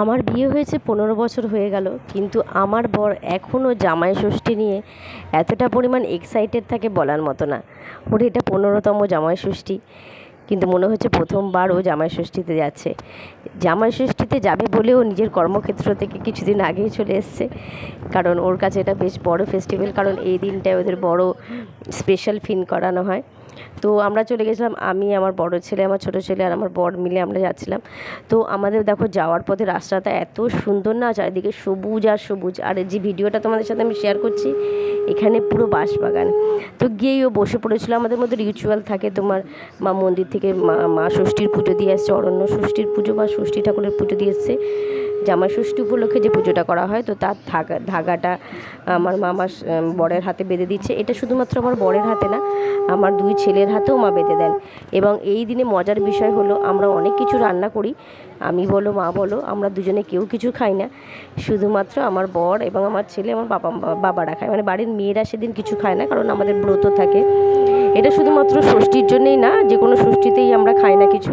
আমার বিয়ে হয়েছে 15 বছর হয়ে গেল, কিন্তু আমার বর এখনও জামাই ষষ্ঠী নিয়ে এতটা পরিমাণ এক্সাইটেড থাকে বলার মতো না। ওর এটা 15তম জামাই ষষ্ঠী, কিন্তু মনে হচ্ছে প্রথমবার ও জামাই ষষ্ঠীতে যাচ্ছে। জামাই ষষ্ঠীতে যাবে বলেও নিজের কর্মক্ষেত্র থেকে কিছুদিন আগেই চলে এসছে, কারণ ওর কাছে এটা বেশ বড় ফেস্টিভ্যাল, কারণ এই দিনটায় ওদের বড় স্পেশাল ফিন করানো হয়। তো আমরা চলে গেছিলাম, আমি, আমার বড় ছেলে, আমার ছোটো ছেলে আর আমার বর মিলে আমরা যাচ্ছিলাম। তো আমাদের দেখো যাওয়ার পথে রাস্তাটা এত সুন্দর না, চারিদিকে সবুজ আর সবুজ। আর যে ভিডিওটা তোমাদের সাথে আমি শেয়ার করছি, এখানে পুরো বাঁশবাগান। তো গিয়েই ও বসে পড়েছিল। আমাদের মধ্যে রিচুয়াল থাকে, তোমার মা মন্দির থেকে মা ষষ্ঠীর পুজো দিয়ে আসছে, অরণ্য ষষ্ঠীর পুজো বা ষষ্ঠী ঠাকুরের পুজো দিয়ে এসছে। জামাই ষষ্ঠী উপলক্ষে যে পুজোটা করা হয়, তো তার ধাগাটা আমার মামা বরের হাতে বেঁধে দিচ্ছে। এটা শুধুমাত্র আমার বরের হাতে না, আমার 2 ছেলের হাতেও মা বেঁধে দেন। এবং এই দিনে মজার বিষয় হলো, আমরা অনেক কিছু রান্না করি, আমি বলো মা বলো, আমরা দুজনে কেউ কিছু খাই না, শুধুমাত্র আমার বর এবং আমার ছেলে, আমার বাবারা খায়। মানে বাড়ির মেয়েরা সেদিন কিছু খায় না, কারণ আমাদের ব্রত থাকে। এটা শুধুমাত্র ষষ্ঠীর জন্যেই না, যে কোনো ষষ্ঠীতেই আমরা খাই না কিছু,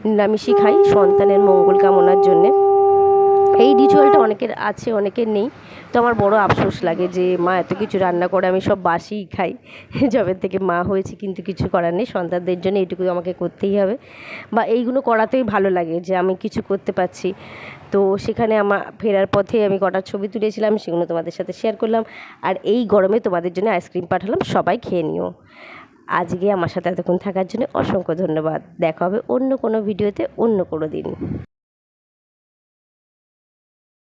নিরামিষই খাই সন্তানের মঙ্গল কামনার জন্যে। এই রিচুয়ালটা অনেকের আছে, অনেকের নেই। তো আমার বড় আফসোস লাগে যে মা এত কিছু রান্না করে আমি সব বাসিই খাই যবে থেকে মা হয়েছে, কিন্তু কিছু করার নেই, সন্তানদের জন্য এইটুকু আমাকে করতেই হবে, বা এইগুলো করাতেই ভালো লাগে যে আমি কিছু করতে পারছি। তো সেখানে আমার ফেরার পথে আমি কটা ছবি তুলেছিলাম, সেগুলো তোমাদের সাথে শেয়ার করলাম। আর এই গরমে তোমাদের জন্য আইসক্রিম পাঠালাম, সবাই খেয়ে নিও। আজকে আমার সাথে এতক্ষণ থাকার জন্য অসংখ্য ধন্যবাদ। দেখা হবে অন্য কোনো ভিডিওতে অন্য কোনো দিন।